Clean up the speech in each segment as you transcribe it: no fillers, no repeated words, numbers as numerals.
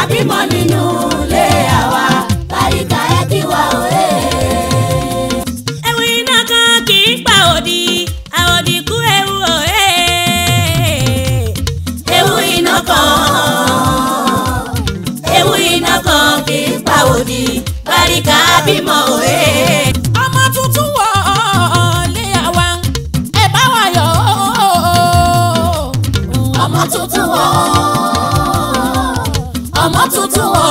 àbímọ nínú lé àwa Bàríkà ẹ kí wa òye. Ewu iná kan kì í pa òdì, àòdì kú ewu òye. Ewu iná kan kì í pa òdì, Bàríkà bímọ òye. Ọmọ tuntun wọ̀ lé àwa, ẹ bá wa yọ̀. Ọmọ tuntun wọ̀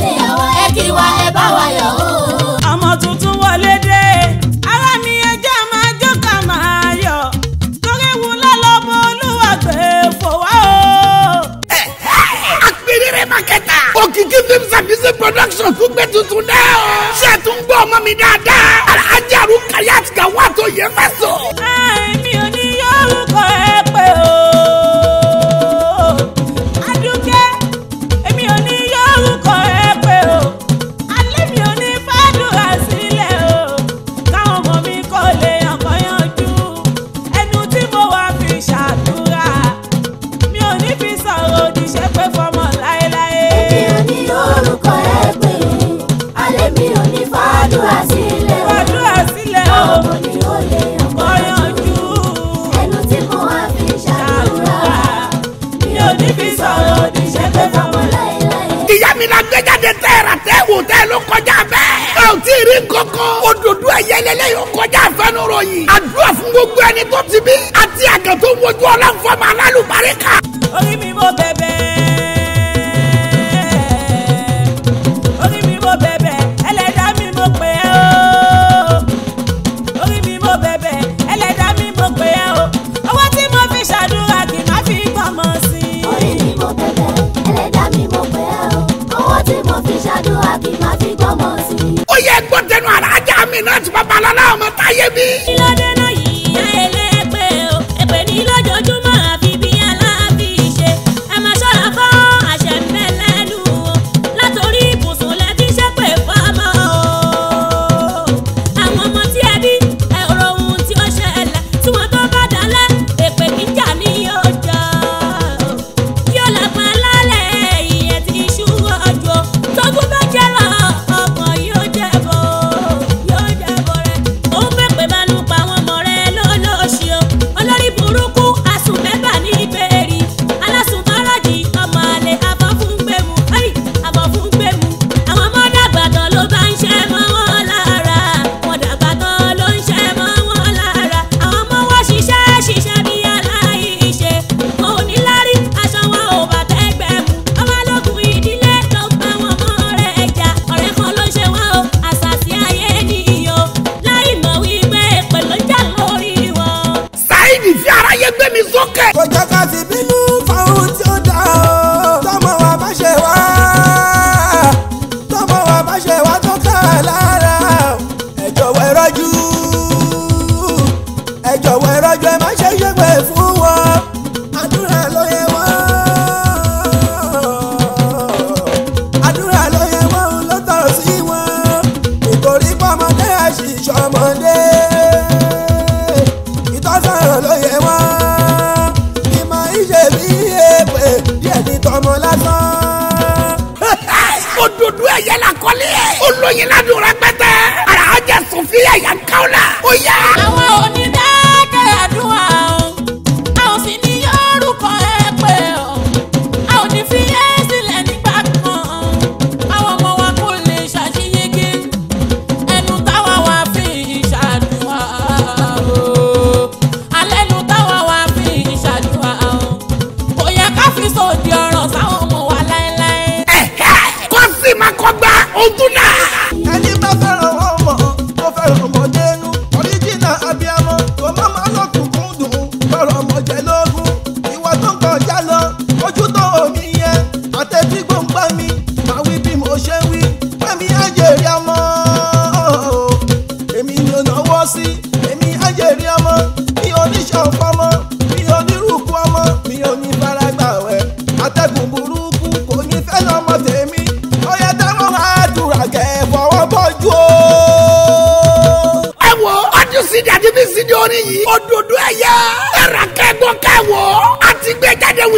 lé àwa ẹ kí wa ẹ bá wa yọ̀. Ọmọ tuntun wọlé dé, ara mi ẹjẹ́ máa jó ká máa yọ̀. Torí wù lọ́lọ́bọ Olúwa gbé fò wá o. Apirire Maketa. Òkìkí Films and Music Production tún gbé tuntun dẹ́ o. Ṣé tún gbọ́ ọmọ mi dáadáa? Alhaji Rukayat Gawat Oyefeso. Èmi ò ní yorùkọ ẹ pé o. Adúkẹ́, èmi ò ní yorùkọ ẹ pé o. Alẹ́ mi ò ní fàdúrà sílẹ̀ o. Káwọn ọmọ mi kò lè ọkọ̀ yanjú. Ẹnu tí mo wá fi ṣàdúrà. Mi ò ní fi sọ̀rọ̀ òdì ṣe pé fọmọ láéláé. Èmi ò ní orúkọ ẹ pé alẹ́ mi ò ní fàdúrà sílẹ̀ o. Fàdúrà sílẹ̀ o. Ọmọ ni ó lè ọkọ yanjú. Ẹnu tí mo wá fi ṣàdúrà. Mi ò ní fi sọ̀rọ̀ òdì ṣe pé fọmọ láéláé. Ìyá mi la gbé jáde tẹ́ra tẹ́wò tẹ́ ló kọjá bẹ́ẹ̀. Ẹ ò tí ì rí kankan. Òdòdó ẹ̀yẹlẹ́lẹ́ yóò kọjá àfẹnuròyìn. Àdúrà fún gbogbo ẹni tó ti bí. Àti àgàn tó wojú ọlọ́fọ́mọ alálùbáríkà. Orí mi mo bẹ̀bẹ̀, orí mi mo bẹ̀bẹ̀, ẹlẹ́dàá mi mo pè ẹ́ o. Orí mi mo bẹ̀bẹ̀, ẹlẹ́dàá mi mo pè ẹ́ o. Owó tí mo fi ṣàdúrà kì má fi gbọ́mọ sí i. Orí mi mo bẹ̀bẹ̀, ẹlẹ́dàá mi mo pè ẹ́ o. Owó tí mo fi ṣàdúrà kì má fi gbọ́mọ sí i. Ó yẹ gbọ́ tẹnu Alhaja Aminat Babalọlá ọmọ táyé bí. Ìlọ́dẹ náà yìí á ẹlẹ́pẹ̀ o, ẹ̀pẹ̀ ní lójoojúmọ́ àfi bí aláàfin ṣe. Ẹ máa ṣọ́ra fún àṣẹ mẹ́lẹ́nu o, látòrí ibùsùn lẹ́bí ṣépè fọ́mọ o. Àwọn ọmọ tí ẹ bí ẹ̀rọ ohun tí ó ṣẹlẹ̀ tí wọ́n tó bá dalẹ̀ èpè kíjà ni yóò jọ. Yóò lápá lálẹ́ ìyẹn ti ṣú ọjọ́ tógún bá jẹ́ lọ ọkàn yóò jẹ́bọ̀ rẹ̀. Ó ń pèpè máa nu pa àwọn ọmọ rẹ̀ lólóṣì o. Olórí burúkú asùnmẹ́bà ní ìbéèrè. Alásùnmọ́rọ̀jì ọmọ àlè àbọ̀fúngbẹ̀mù. Àbọ̀fúngbẹ̀mù. Àwọn ọmọ dàgbà tán ló bá ń ṣẹ́ mọ́ wọn lára. Wọ́n dàgbà tán ló ń ṣẹ́ mọ́ wọn lára. Àwọn ọmọ wọn ṣiṣẹ́ bí aláìṣe. Wọn ò ní lárí aṣọ wọn ò bá tẹ́gbẹ̀mù. Ọmọ ológun ìdílé ló ń bá wọn mọ́ rẹ̀ jà. Ọ̀rẹ́ kan ló ṣe wọn o, àṣàṣì ayé nìyó. Láì mọ̀ wípé èpè ló ń jà lórí wọn. Sáìdì fi aráyé gbé mi sókè. Kò jẹ́ ká sì bínú fáwọn tí ó dá o. Tọ́mọ wa bá ṣe wá, tọ́mọ wa bá ṣe wá tó ká lára. Ẹ jọ̀wọ́ ẹ rọ́jú, ẹ jọ̀wọ́ ẹ rọ́jú, ẹ má ṣe ṣépè fún wọn. Àdúrà ló yẹ wọ́n, àdúrà ló yẹ wọ́n ló tọ́ sí wọn. Nítorí pọ́mọdé àṣìṣọ́ ọmọdé, ìtọ́sọ̀rọ̀ ló yẹ wọ́n. Ìmọ̀ ìṣe bí èpè díẹ̀ ní tọmọ lásán. Òdòdó ẹ̀yẹ la kọ́lé ẹ̀. Olóyin ládùn rẹpẹtẹ. Alhaja Sofia Yankawla. Ó yá. Àwọn onídàákẹ́ àdúrà o, a ò sì ní yorùkọ ẹ pé o, a ò ní fi ẹ́ sílẹ̀ nígbà kan. Àwọn ọmọ wa kò lè ṣàṣeyege, ẹnu táwa wá fi ṣàdúrà o. Alẹ́nu táwa wá fi ṣàdúrà o. Kò yẹ ká fi sòdì ọ̀rọ̀ sáwọn ọmọ wa láéláé. Kọ́ sí ma kọ́ gbá ohun tó náà. Ẹni bá fẹ́ràn ọmọ tó fẹ́ràn ọmọdé nú. Oríjìnà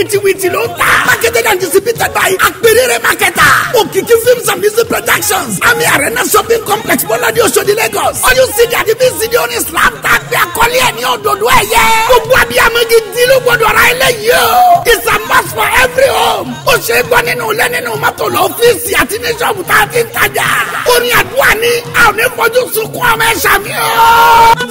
wìtìwìtì ló ń ta. marketed and distributed by Apẹrẹrẹ marketer. Òkìkí films and music productions. Ami Arena shopping complex Bọ́ládé Oṣòdì Lagos. Ọyún sídìí àti bí sídìí oní Islam tá a gbé akọ́lé ẹ̀ ní òdòdó ẹ̀yẹ. Gbogbo abiyamọ gidi ló gbọdọ̀ ra ilé yìí o. It's a must for every home. Ó ṣe é gbọ́ nínú ilé nínú mọ́tò lọ́fíìsì àti ní ṣọ́ọ̀bù tá a ti ń tajà. Orin àdúrà ni a ò ní fojú sunkún ọmọ ẹ̀ṣà mi o.